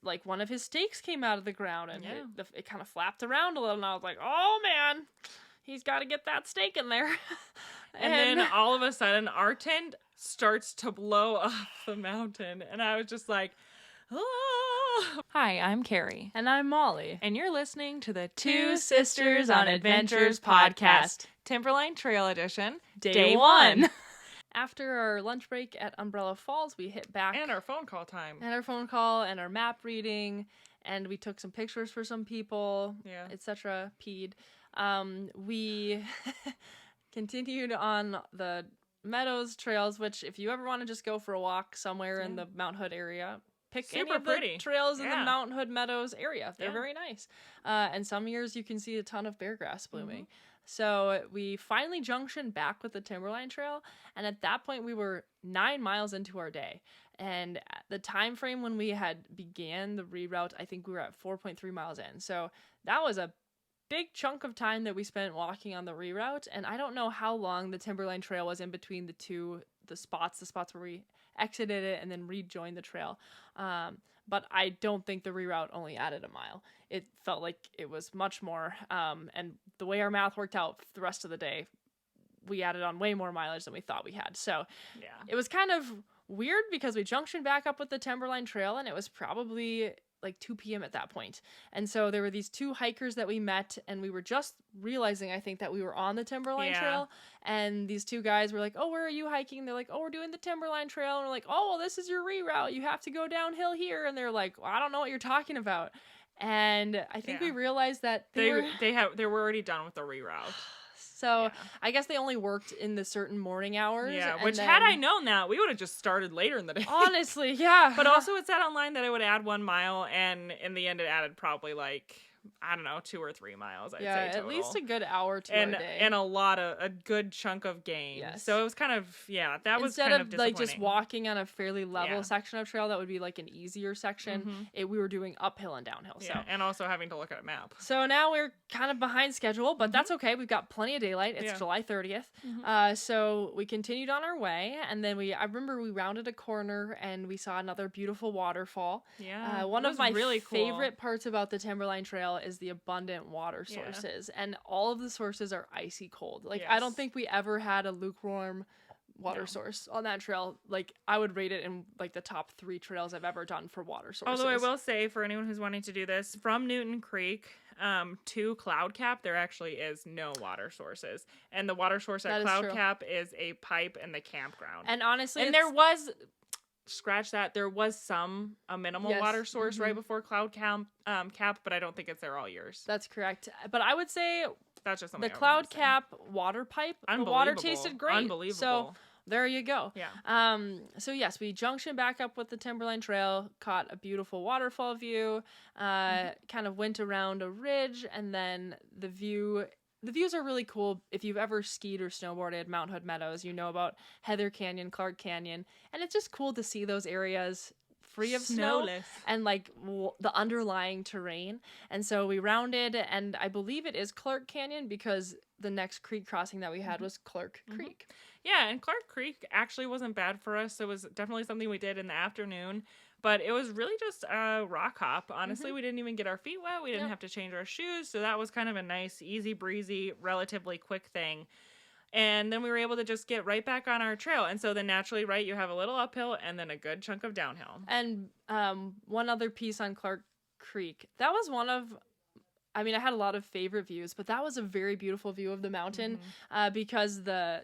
like one of his stakes came out of the ground, and it kind of flapped around a little, and I was like, oh man, he's got to get that stake in there. And then all of a sudden our tent starts to blow off the mountain, and I was just like, oh. Hi, I'm Carrie. And I'm Molly. And you're listening to the Two Sisters on Adventures podcast. Timberline Trail edition. Day 1. After our lunch break at Umbrella Falls, we hit back. And our phone call time. And our phone call and our map reading. And we took some pictures for some people, etc. Peed. We continued on the Meadows trails, which if you ever want to just go for a walk somewhere in the Mount Hood area, pick any of the trails in the Mount Hood Meadows area. They're very nice. And some years you can see a ton of bear grass blooming. So we finally junctioned back with the Timberline Trail, and at that point we were 9 miles into our day. And the time frame when we had began the reroute, I think we were at 4.3 miles in. So that was a big chunk of time that we spent walking on the reroute, and I don't know how long the Timberline Trail was in between the spots where we exited it and then rejoined the trail. But I don't think the reroute only added a mile. It felt like it was much more. And the way our math worked out the rest of the day, we added on way more mileage than we thought we had. So it was kind of weird because we junctioned back up with the Timberline Trail, and it was probably like 2 p.m. at that point. And so there were these two hikers that we met, and we were just realizing, I think, that we were on the Timberline Trail. And these two guys were like, oh, where are you hiking? They're like, oh, we're doing the Timberline Trail. And we're like, oh, well, this is your reroute. You have to go downhill here. And they're like, well, I don't know what you're talking about. And I think we realized that they were already done with the reroute. So I guess they only worked in the certain morning hours. Yeah, which had I known that, we would have just started later in the day. Honestly, yeah. But also it said online that it would add 1 mile, and in the end it added probably 2 or 3 miles, I'd say total. At least a good hour to our day. And a good chunk of gain. Yes. So it was kind of, that was kind of disappointing. Instead of just walking on a fairly level section of trail that would be like an easier section, we were doing uphill and downhill. Yeah, and also having to look at a map. So now we're kind of behind schedule, but that's okay. We've got plenty of daylight. It's July 30th. So we continued on our way, and then I remember we rounded a corner and we saw another beautiful waterfall. Yeah. One of my really favorite parts about the Timberline Trail is the abundant water sources, and all of the sources are icy cold. I don't think we ever had a lukewarm water source on that trail. I would rate it in the top 3 trails I've ever done for water sources. Although I will say, for anyone who's wanting to do this, from Newton Creek to Cloud Cap, there actually is no water sources, and the water source at Cloud Cap is a pipe in the campground. And honestly, there was a minimal water source right before Cloud Cap, but I don't think it's there all years. That's correct. But I would say that's just the Cloud Cap water pipe, the water tasted great. Unbelievable. So there you go. Yeah. So yes, we junctioned back up with the Timberline Trail, caught a beautiful waterfall view, kind of went around a ridge, and then the views are really cool. If you've ever skied or snowboarded at Mount Hood Meadows, you know about Heather Canyon, Clark Canyon, and it's just cool to see those areas free of snow and the underlying terrain. And so we rounded, and I believe it is Clark Canyon because the next creek crossing that we had was Clark Creek. Yeah, and Clark Creek actually wasn't bad for us. It was definitely something we did in the afternoon. But it was really just a rock hop. Honestly, we didn't even get our feet wet. We didn't have to change our shoes. So that was kind of a nice, easy breezy, relatively quick thing. And then we were able to just get right back on our trail. And so then naturally, you have a little uphill and then a good chunk of downhill. And one other piece on Clark Creek. That was I had a lot of favorite views, but that was a very beautiful view of the mountain because the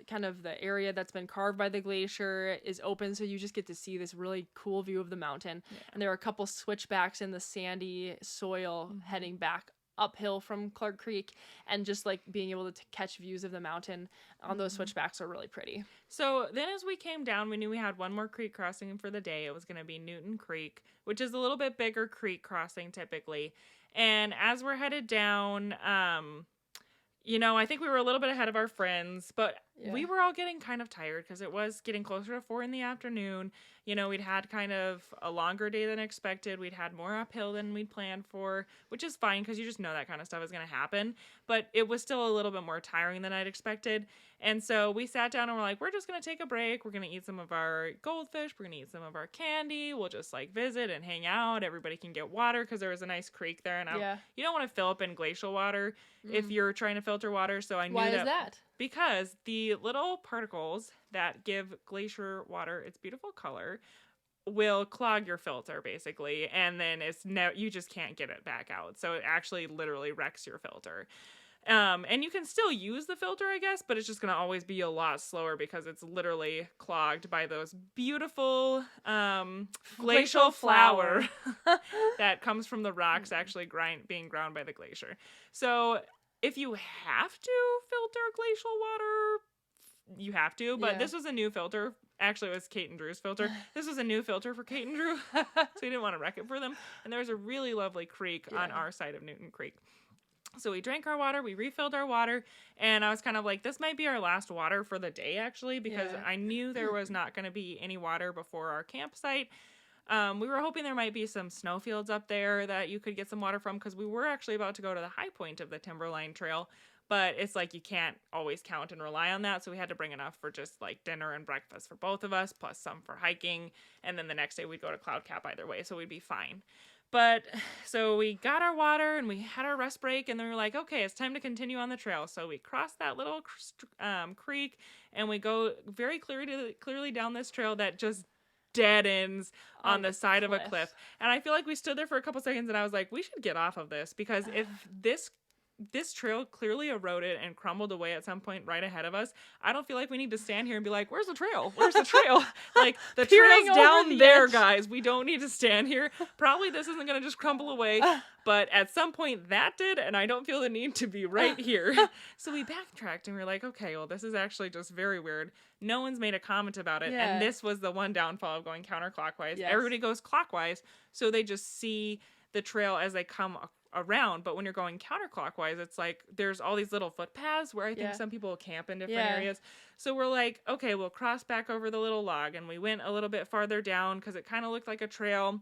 area that's been carved by the glacier is open, so you just get to see this really cool view of the mountain. Yeah. And there are a couple switchbacks in the sandy soil heading back uphill from Clark Creek, and just being able to catch views of the mountain on those switchbacks are really pretty. So then as we came down, we knew we had one more creek crossing for the day. It was going to be Newton Creek, which is a little bit bigger creek crossing typically. And as we're headed down, I think we were a little bit ahead of our friends, but we were all getting kind of tired because it was getting closer to 4 p.m. You know, we'd had kind of a longer day than expected. We'd had more uphill than we'd planned for, which is fine because you just know that kind of stuff is going to happen. But it was still a little bit more tiring than I'd expected. And so we sat down and we're like, we're just going to take a break. We're going to eat some of our goldfish. We're going to eat some of our candy. We'll just like visit and hang out. Everybody can get water because there was a nice creek there. And you don't want to fill up in glacial water if you're trying to filter water. So I knew Why is that? Because the little particles that give glacier water its beautiful color will clog your filter basically, and then you just can't get it back out. So it actually literally wrecks your filter. And you can still use the filter, I guess, but it's just going to always be a lot slower because it's literally clogged by those beautiful glacial flour that comes from the rocks actually being ground by the glacier. So if you have to filter glacial water, you have to, but this was a new filter. Actually, it was Kate and Drew's filter. This was a new filter for Kate and Drew, so we didn't want to wreck it for them. And there was a really lovely creek on our side of Newton Creek. So we drank our water, we refilled our water, and I was kind of like, this might be our last water for the day, actually, because I knew there was not going to be any water before our campsite. We were hoping there might be some snowfields up there that you could get some water from, because we were actually about to go to the high point of the Timberline Trail, but it's like you can't always count and rely on that, so we had to bring enough for just like dinner and breakfast for both of us, plus some for hiking, and then the next day we'd go to Cloud Cap either way, so we'd be fine. But so we got our water and we had our rest break, and then we were like, okay, it's time to continue on the trail. So we crossed that little creek, and we go very clearly down this trail that just dead ends on the side of a cliff. And I feel like we stood there for a couple seconds, and I was like, we should get off of this, because if this trail clearly eroded and crumbled away at some point right ahead of us, I don't feel like we need to stand here and be like, where's the trail? Where's the trail? Like, the trail's down there, guys. We don't need to stand here. Probably this isn't going to just crumble away, but at some point that did, and I don't feel the need to be right here. So we backtracked and we were like, okay, well, this is actually just very weird. No one's made a comment about it, and this was the one downfall of going counterclockwise. Everybody goes clockwise, so they just see the trail as they come around, but when you're going counterclockwise, it's like there's all these little footpaths where I think some people camp in different areas. So we're like, okay, we'll cross back over the little log, and we went a little bit farther down because it kind of looked like a trail.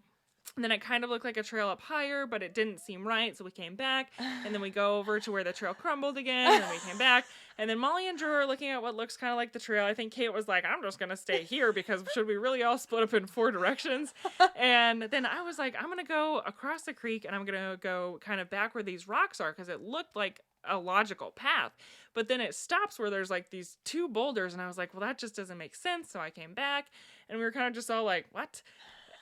And then it kind of looked like a trail up higher, but it didn't seem right, so we came back, and then we go over to where the trail crumbled again, and then we came back, and then Molly and Drew are looking at what looks kind of like the trail. I think Kate was like, I'm just going to stay here, because should we really all split up in 4 directions? And then I was like, I'm going to go across the creek, and I'm going to go kind of back where these rocks are, because it looked like a logical path. But then it stops where there's like these 2 boulders, and I was like, well, that just doesn't make sense, so I came back, and we were kind of just all like, what?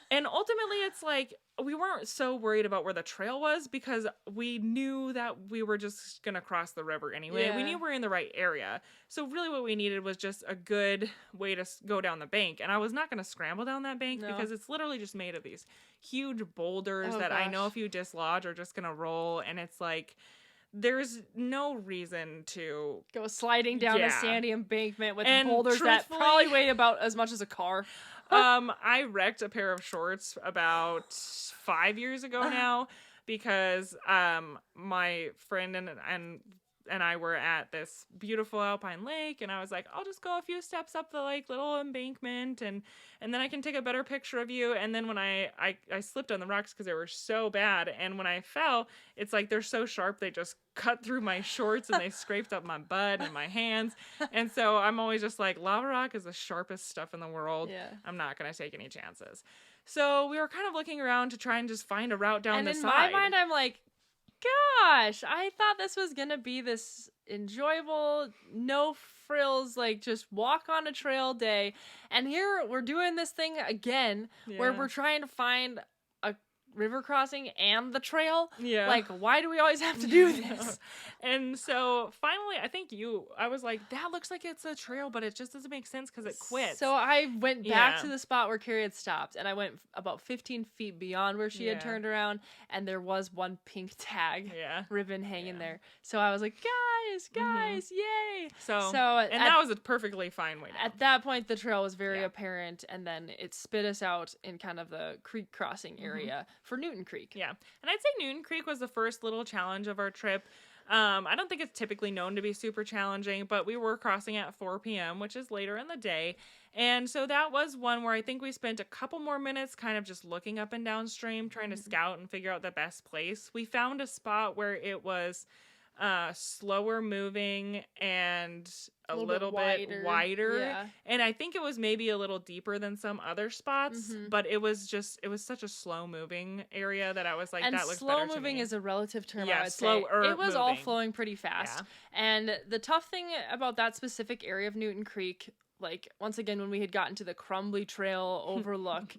And ultimately, it's like, we weren't so worried about where the trail was, because we knew that we were just going to cross the river anyway. We knew we were in the right area. So really what we needed was just a good way to go down the bank. And I was not going to scramble down that bank, because it's literally just made of these huge boulders I know if you dislodge are just going to roll. And it's like, there's no reason to go sliding down a sandy embankment with boulders that probably weigh about as much as a car. I wrecked a pair of shorts about 5 years ago now, because my friend and I were at this beautiful alpine lake, and I was like, I'll just go a few steps up the like little embankment, and then I can take a better picture of you. And then when I slipped on the rocks because they were so bad, and when I fell, it's like they're so sharp they just cut through my shorts, and they scraped up my butt and my hands. And so I'm always just like, lava rock is the sharpest stuff in the world. I'm not gonna take any chances. So we were kind of looking around to try and just find a route down the side. And in my mind, I'm like, gosh, I thought this was gonna be this enjoyable, no frills, like just walk on a trail day, and here we're doing this thing again where we're trying to find a river crossing and the trail. Like, why do we always have to do this? And so finally, I was like, that looks like it's a trail, but it just doesn't make sense because it quits. So I went back to the spot where Carrie had stopped, and I went about 15 feet beyond where she had turned around, and there was one pink tag ribbon hanging there. So I was like, guys, yay! So and that was a perfectly fine way down. At that point, the trail was very apparent, and then it spit us out in kind of the creek crossing area for Newton Creek. Yeah, and I'd say Newton Creek was the first little challenge of our trip. I don't think it's typically known to be super challenging, but we were crossing at 4 p.m., which is later in the day. And so that was one where I think we spent a couple more minutes kind of just looking up and downstream, trying to scout and figure out the best place. We found a spot where it was slower moving and a little bit wider. Yeah. And I think it was maybe a little deeper than some other spots, but it was such a slow moving area that I was like, and that looks slow better moving to me. is a relative term. Yeah, I would slower say. It was all moving. flowing pretty fast. Yeah. And the tough thing about that specific area of Newton Creek, like once again, when we had gotten to the Crumbly Trail overlook,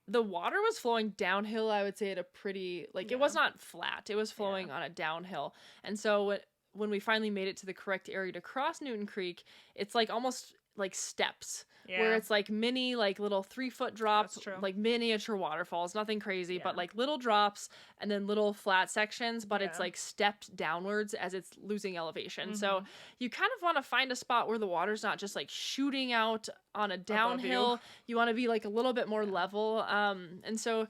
the water was flowing downhill, I would say, at a pretty, like, it was not flat. It was flowing on a downhill. And so when we finally made it to the correct area to cross Newton Creek, it's like almost like steps. Yeah. Where it's like mini, like little 3-foot drops, like miniature waterfalls, nothing crazy, but like little drops and then little flat sections, but it's like stepped downwards as it's losing elevation. So you kind of want to find a spot where the water's not just like shooting out on a downhill. You want to be like a little bit more level. And so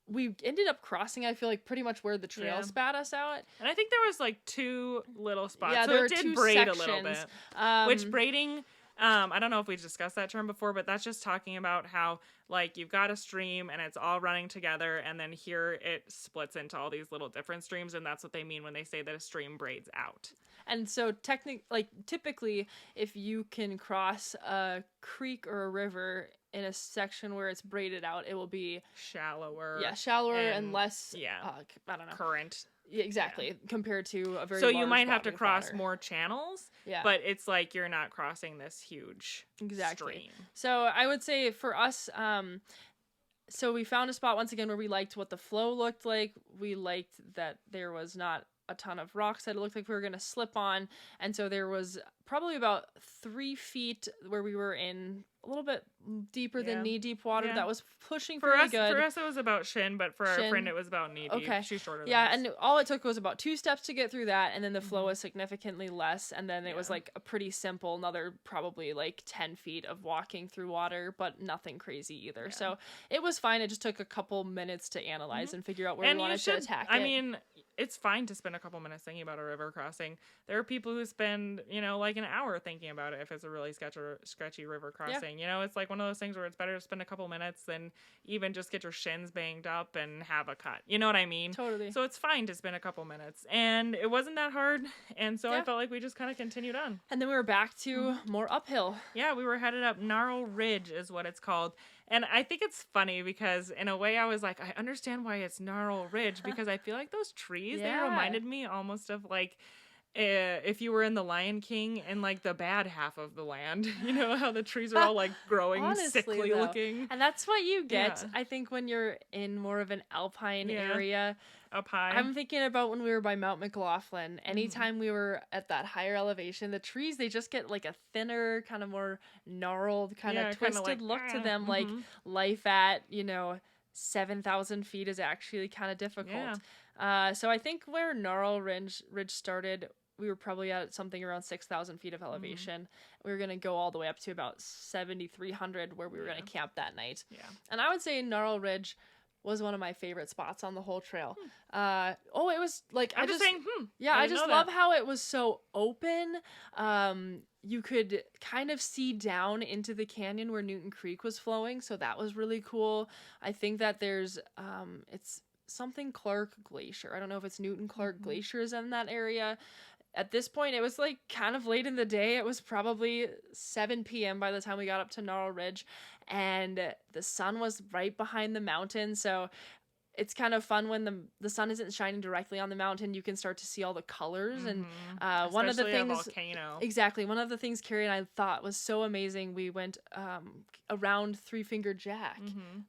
we ended up crossing, I feel like, pretty much where the trail spat us out. And I think there was like 2 little spots. Yeah, so there it were did 2 braid sections. a little bit. Which braiding, I don't know if we discussed that term before, but that's just talking about how, like, you've got a stream and it's all running together, and then here it splits into all these little different streams, and that's what they mean when they say that a stream braids out. And so typically, if you can cross a creek or a river in a section where it's braided out, it will be shallower. Yeah, shallower and less, I don't know. Current. Yeah, exactly, compared to a very So large you might have body to of cross water. more channels, but it's like you're not crossing this huge stream. So I would say for us, so we found a spot once again where we liked what the flow looked like. We liked that there was not a ton of rocks that it looked like we were going to slip on. And so there was probably about 3 feet where we were in a little bit deeper than knee-deep water that was pushing pretty good. For us, it was about shin, but for our friend, it was about knee-deep. Okay. She's shorter than us. And all it took was about 2 steps to get through that, and then the flow was significantly less, and then it was like a pretty simple, another probably like 10 feet of walking through water, but nothing crazy either. Yeah. So it was fine. It just took a couple minutes to analyze and figure out where we wanted to attack it. I mean, it's fine to spend a couple minutes thinking about a river crossing. There are people who spend, like an hour thinking about it if it's a really sketchy river crossing. Yeah. It's like one of those things where it's better to spend a couple minutes than even just get your shins banged up and have a cut. You know what I mean? Totally. So it's fine to spend a couple minutes. And it wasn't that hard. And so I felt like we just kind of continued on. And then we were back to more uphill. Yeah, we were headed up Gnarl Ridge is what it's called. And I think it's funny because in a way I was like, I understand why it's Gnarl Ridge because I feel like those trees, they reminded me almost of like if you were in The Lion King and like the bad half of the land, how the trees are all like growing honestly, sickly looking. And that's what you get, I think, when you're in more of an alpine area. Up high. I'm thinking about when we were by Mount McLaughlin. Anytime we were at that higher elevation, the trees, they just get like a thinner, kind of more gnarled, kind of twisted look to them. Like life at, 7,000 feet is actually kind of difficult. Yeah. So I think where Gnarl Ridge started, we were probably at something around 6,000 feet of elevation. We were going to go all the way up to about 7,300 where we were going to camp that night. Yeah. And I would say Gnarl Ridge was one of my favorite spots on the whole trail. It was like, I just love how it was so open. You could kind of see down into the canyon where Newton Creek was flowing. So that was really cool. I think that there's, it's something Clark Glacier. I don't know if it's Newton Clark Glacier is in that area. At this point, it was like kind of late in the day. It was probably 7 p.m. by the time we got up to Gnarl Ridge, and the sun was right behind the mountain. So it's kind of fun when the sun isn't shining directly on the mountain. You can start to see all the colors. And one of the things, a volcano. Exactly, one of the things Carrie and I thought was so amazing. We went around Three Finger Jack,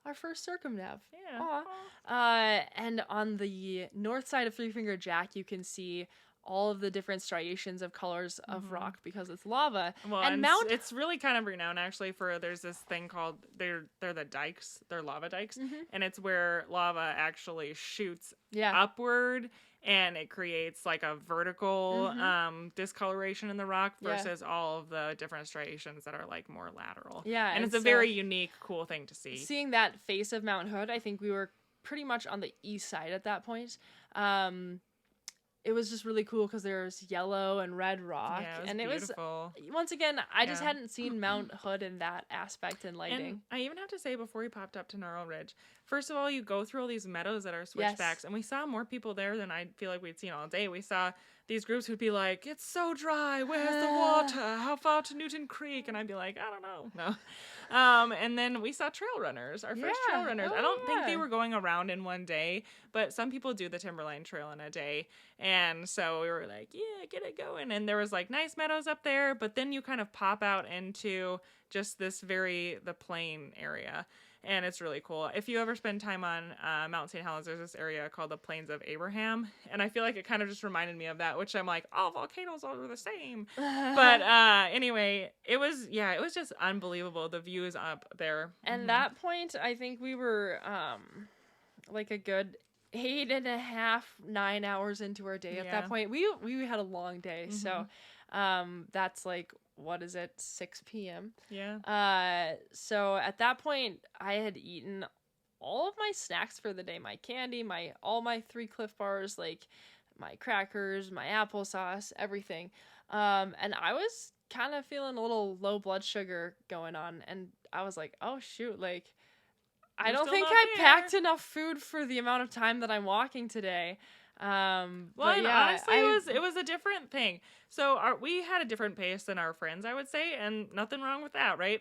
our first circumnav. Yeah. And on the north side of Three Finger Jack, you can see all of the different striations of colors of rock because it's lava. Well, and it's really kind of renowned actually for, there's this thing called, they're the dikes, they're lava dikes, and it's where lava actually shoots upward and it creates like a vertical discoloration in the rock versus all of the different striations that are like more lateral. Yeah. And it's a very unique, cool thing to see. Seeing that face of Mount Hood, I think we were pretty much on the east side at that point. it was just really cool because there's yellow and red rock. Yeah, and beautiful. It was, once again, I just hadn't seen Mount Hood in that aspect and lighting. And I even have to say, before we popped up to Gnarl Ridge, first of all, you go through all these meadows that are switchbacks, and we saw more people there than I feel like we'd seen all day. We saw these groups who'd be like, it's so dry, where's the water? How far to Newton Creek? And I'd be like, I don't know. No. And then we saw trail runners, our first trail runners. I don't think they were going around in one day, but some people do the Timberline Trail in a day. And so we were like, yeah, get it going. And there was like nice meadows up there, but then you kind of pop out into just this the plain area. And it's really cool. If you ever spend time on Mount St. Helens, there's this area called the Plains of Abraham. And I feel like it kind of just reminded me of that, which I'm like, oh, volcanoes all are the same. But anyway, it was just unbelievable. The views up there. And that point, I think we were like a good 8.5, 9 hours into our day at that point. We had a long day. So that's like, what is it, 6 p.m.? Yeah. So at that point, I had eaten all of my snacks for the day. My candy, all my 3 Cliff Bars, like my crackers, my applesauce, everything. And I was kind of feeling a little low blood sugar going on. And I was like, oh, shoot, like, I don't think I packed enough food for the amount of time that I'm walking today. Honestly, it was a different thing. So we had a different pace than our friends, I would say, and nothing wrong with that, right?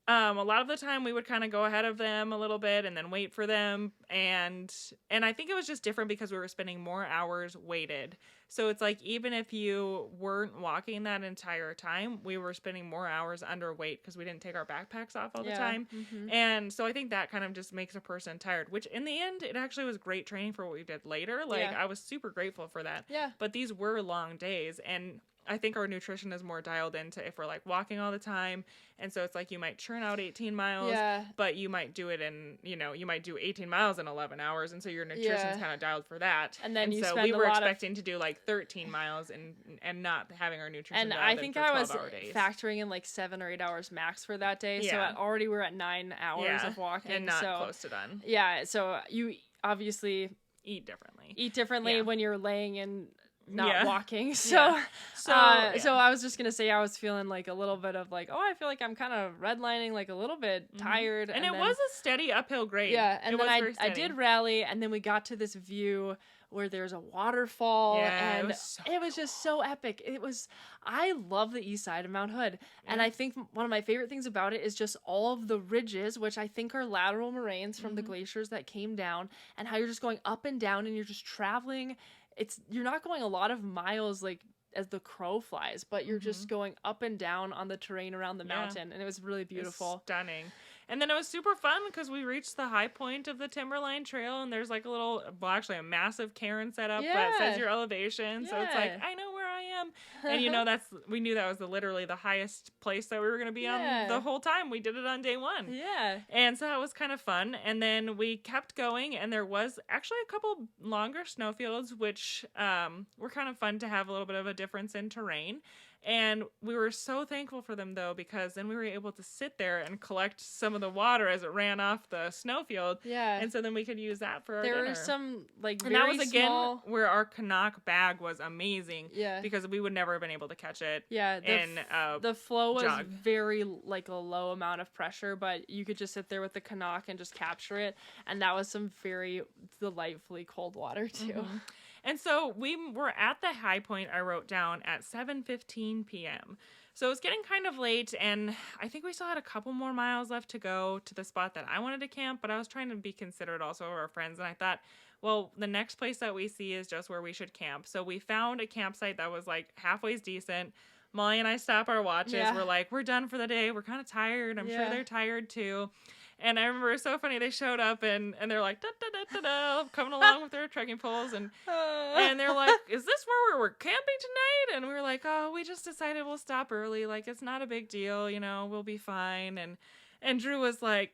A lot of the time we would kind of go ahead of them a little bit and then wait for them. And I think it was just different because we were spending more hours weighted. So it's like, even if you weren't walking that entire time, we were spending more hours underweight because we didn't take our backpacks off all the time. And so I think that kind of just makes a person tired, which in the end, it actually was great training for what we did later. Like, I was super grateful for that. Yeah. But these were long days, and I think our nutrition is more dialed into if we're like walking all the time. And so it's like you might churn out 18 miles, but you might do it in, you might do 18 miles in 11 hours. And so your nutrition's kind of dialed for that. And then we were expecting to do like 13 miles and not having our nutrition dialed in for 12-hour days. And I think I was factoring in like 7 or 8 hours max for that day. So already we're at 9 hours of walking. And not close to done. Yeah. So you obviously eat differently when you're laying in not walking. So I was just gonna say I was feeling like a little bit of like, oh, I feel like I'm kind of redlining, like a little bit tired. And it was a steady uphill grade. Yeah, and then I did rally, and then we got to this view where there's a waterfall, and it was just so epic. I love the east side of Mount Hood, and I think one of my favorite things about it is just all of the ridges, which I think are lateral moraines from the glaciers that came down, and how you're just going up and down, and you're just traveling. You're not going a lot of miles like as the crow flies, but you're just going up and down on the terrain around the mountain, and it was really beautiful. It's stunning. And then it was super fun because we reached the high point of the Timberline Trail, and there's like actually a massive cairn set up that says your elevation. So it's like, I know where I am. And we knew that was literally the highest place that we were going to be on the whole time. We did it on day 1. Yeah. And so that was kind of fun. And then we kept going, and there was actually a couple longer snowfields, which were kind of fun to have a little bit of a difference in terrain. And we were so thankful for them, though, because then we were able to sit there and collect some of the water as it ran off the snowfield. Yeah. And so then we could use that for our dinner. There were some, like, and very that was, again, small... where our Canuck bag was amazing. Yeah. Because we would never have been able to catch it. Yeah. The flow was very, like, a low amount of pressure, but you could just sit there with the Canuck and just capture it. And that was some very delightfully cold water, too. Mm-hmm. And so we were at the high point I wrote down at 7:15 p.m. So it was getting kind of late, and I think we still had a couple more miles left to go to the spot that I wanted to camp, but I was trying to be considerate also of our friends, and I thought, well, the next place that we see is just where we should camp. So we found a campsite that was like halfway decent. Molly and I stop our watches. Yeah. We're like, we're done for the day. We're kind of tired. I'm sure they're tired too. And I remember it was so funny. They showed up and they're like, da, da, da, da, da, coming along with their trekking poles. And they're like, is this where we're camping tonight? And we were like, oh, we just decided we'll stop early. Like, it's not a big deal. We'll be fine. And Drew was like,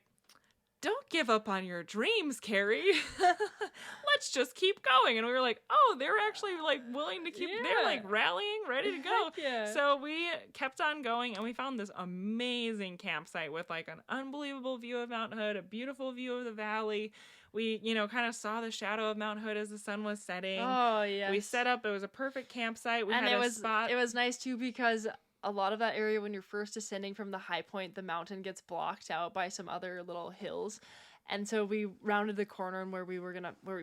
don't give up on your dreams, Carrie. Let's just keep going. And we were like, oh, they're actually like willing to keep, they're like rallying, ready to go. So we kept on going, and we found this amazing campsite with like an unbelievable view of Mount Hood, a beautiful view of the valley. We, kind of saw the shadow of Mount Hood as the sun was setting. Oh, yes. We set up. It was a perfect campsite. We had a spot. It was nice, too, because a lot of that area, when you're first descending from the high point, the mountain gets blocked out by some other little hills. And so we rounded the corner and where we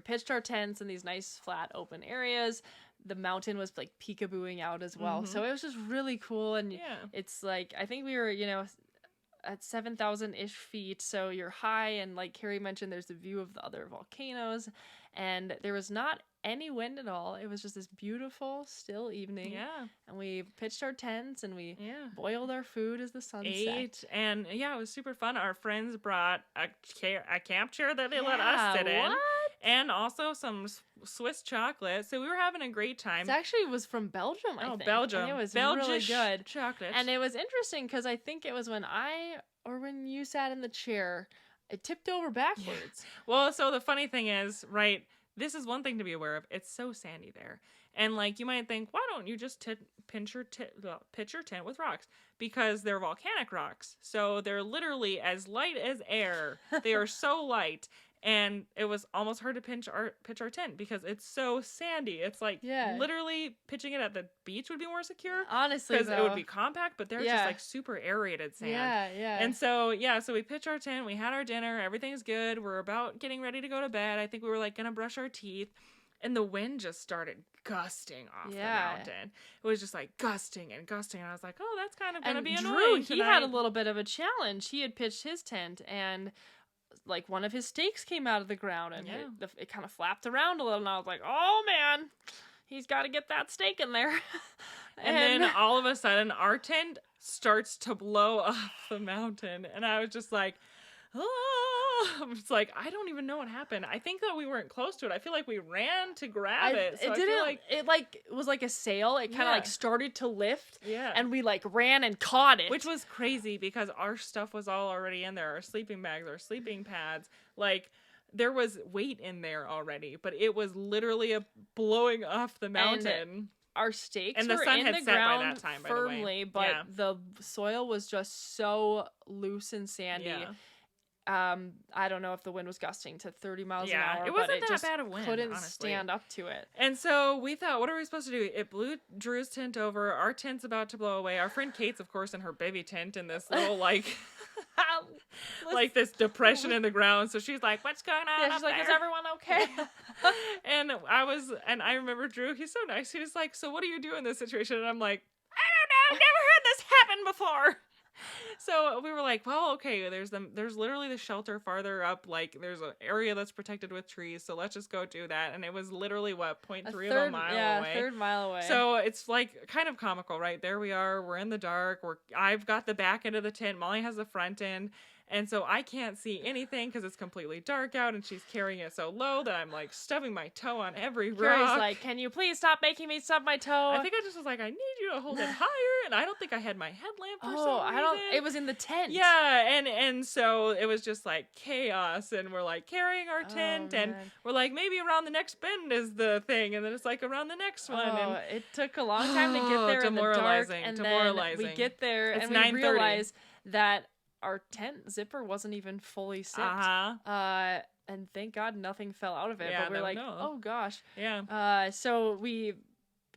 pitched our tents in these nice, flat, open areas. The mountain was like peekabooing out as well. So it was just really cool. And it's like, I think we were, at 7,000-ish feet, so you're high, and like Carrie mentioned, there's the view of the other volcanoes, and there was not any wind at all. It was just this beautiful, still evening. Yeah. And we pitched our tents, and we boiled our food as the sun set. And it was super fun. Our friends brought a camp chair that they let us sit in. And also some Swiss chocolate. So we were having a great time. It actually was from Belgium, I think. Oh, Belgium. And it was really good. Chocolate. And it was interesting because I think it was when you sat in the chair, it tipped over backwards. Well, so the funny thing is, right, this is one thing to be aware of. It's so sandy there. And, like, you might think, why don't you just pitch your tent with rocks? Because they're volcanic rocks. So they're literally as light as air. They are so light. And it was almost hard to pitch our tent because it's so sandy. It's like literally pitching it at the beach would be more secure. Honestly, because it would be compact, but they're just like super aerated sand. Yeah. And so so we pitched our tent. We had our dinner. Everything's good. We're about getting ready to go to bed. I think we were like gonna brush our teeth, and the wind just started gusting off the mountain. It was just like gusting and gusting, and I was like, oh, that's kind of gonna be annoying. He had a little bit of a challenge. He had pitched his tent and like one of his stakes came out of the ground and it kind of flapped around a little, and I was like, oh man, he's got to get that stake in there. and then all of a sudden our tent starts to blow off the mountain, and I was just like, it's like, I don't even know what happened. I think that we weren't close to it. I feel like we ran to grab it. So it was like a sail. It kind of like started to lift. Yeah. And we like ran and caught it. Which was crazy because our stuff was all already in there. Our sleeping bags, our sleeping pads. Like, there was weight in there already, but it was literally blowing off the mountain. And our stakes and the were sun in had the set ground by that time, firmly, by the way. But the soil was just so loose and sandy. Yeah. I don't know if the wind was gusting to 30 miles an hour. It wasn't but it that just bad of wind, couldn't honestly. stand up to it. And so we thought, what are we supposed to do? It blew Drew's tent over. Our tent's about to blow away. Our friend Kate's, of course, in her baby tent in this little, like, like this depression in the ground. So she's like, what's going on? She's like, is everyone okay? and I remember Drew, he's so nice. He was like, so what do you do in this situation? And I'm like, I don't know. I've never heard this happen before. So we were like, well, okay, there's literally the shelter farther up, like there's an area that's protected with trees, so let's just go do that. And it was literally 0.3 of a mile away. A third mile away. So it's like kind of comical, right? There we are, we're in the dark, I've got the back end of the tent, Molly has the front end. And so I can't see anything because it's completely dark out, and she's carrying it so low that I'm like stubbing my toe on every rock. Carrie's like, can you please stop making me stub my toe? I think I just was like, I need you to hold it higher, and I don't think I had my headlamp for some reason. It was in the tent. Yeah, and so it was just like chaos, and we're like carrying our tent, and we're like, maybe around the next bend is the thing, and then it's like around the next one. And it took a long time to get there in the dark, and then we get there, and we realize that our tent zipper wasn't even fully zipped. And thank God nothing fell out of it. But we're like, oh gosh. Yeah. So we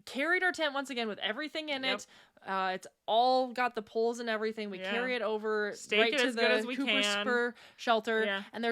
carried our tent once again with everything in it. It's all got the poles and everything. We carry it over right to the Cooper Spur shelter. Yeah. And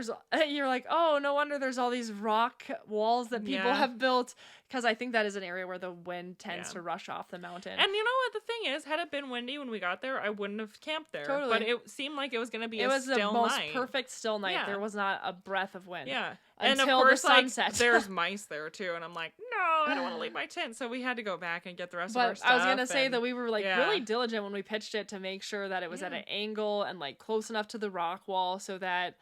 you're like, oh, no wonder there's all these rock walls that people have built. Because I think that is an area where the wind tends to rush off the mountain. And you know what the thing is? Had it been windy when we got there, I wouldn't have camped there. Totally. But it seemed like it was going to be a still night. It was the most perfect still night. Yeah. There was not a breath of wind. Yeah. Until and of course, the sunset. There's mice there too. And I'm like, no, I don't want to leave my tent. So we had to go back and get the rest of our stuff. I was going to say that we were like really diligent when we pitched it to make sure that it was at an angle and like close enough to the rock wall so that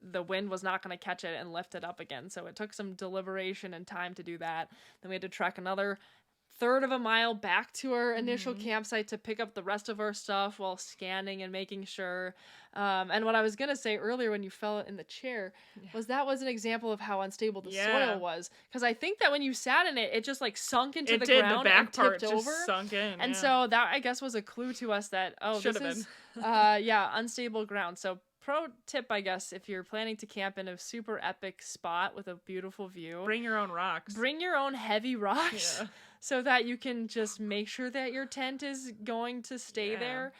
the wind was not going to catch it and lift it up again. So it took some deliberation and time to do that. Then we had to trek another third of a mile back to our initial campsite to pick up the rest of our stuff while scanning and making sure. And what I was going to say earlier when you fell in the chair was that was an example of how unstable the soil was. Because I think that when you sat in it, it just like sunk into the ground the back and part tipped just over. Sunk in. And so that I guess was a clue to us that, this is unstable ground. So pro tip, I guess, if you're planning to camp in a super epic spot with a beautiful view, bring your own rocks. Bring your own heavy rocks so that you can just make sure that your tent is going to stay there.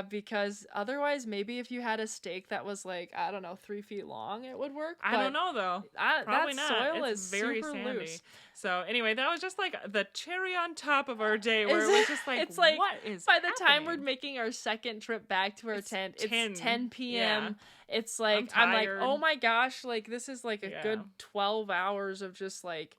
Because otherwise, maybe if you had a stake that was like, I don't know, 3 feet long, it would work. I don't know, though. Probably that not. soil it's is very super sandy. loose. So anyway, that was just like the cherry on top of our day where it was just like, it's like what is by the happening? time we're making our second trip back to our tent, it's 10 p.m. Yeah. It's like, I'm like, oh my gosh, like this is like a good 12 hours of just like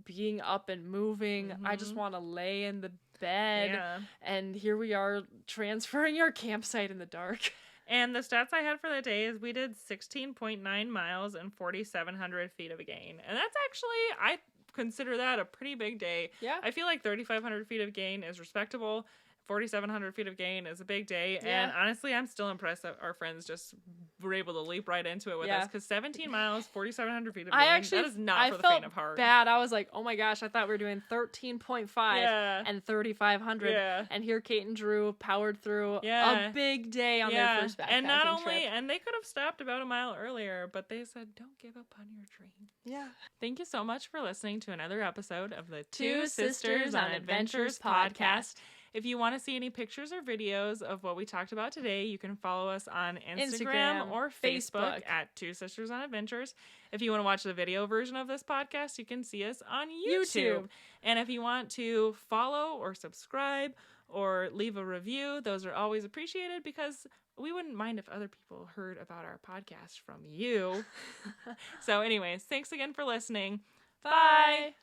being up and moving. I just want to lay in the bed. And here we are transferring our campsite in the dark. And the stats I had for the day is we did 16.9 miles and 4,700 feet of gain. And that's actually, I consider that a pretty big day. Yeah. I feel like 3,500 feet of gain is respectable. 4,700 feet of gain is a big day. And honestly, I'm still impressed that our friends just were able to leap right into it with us. Because 17 miles, 4,700 feet of gain, that is not for the faint of heart. Bad. I was like, oh my gosh, I thought we were doing 13.5 and 3,500. Yeah. And here Kate and Drew powered through a big day on their first backpacking and not only, trip. And they could have stopped about a mile earlier, but they said, don't give up on your dream. Yeah. Thank you so much for listening to another episode of the Two Sisters on Adventures podcast. If you want to see any pictures or videos of what we talked about today, you can follow us on Instagram or Facebook at Two Sisters on Adventures. If you want to watch the video version of this podcast, you can see us on YouTube. And if you want to follow or subscribe or leave a review, those are always appreciated because we wouldn't mind if other people heard about our podcast from you. So anyways, thanks again for listening. Bye.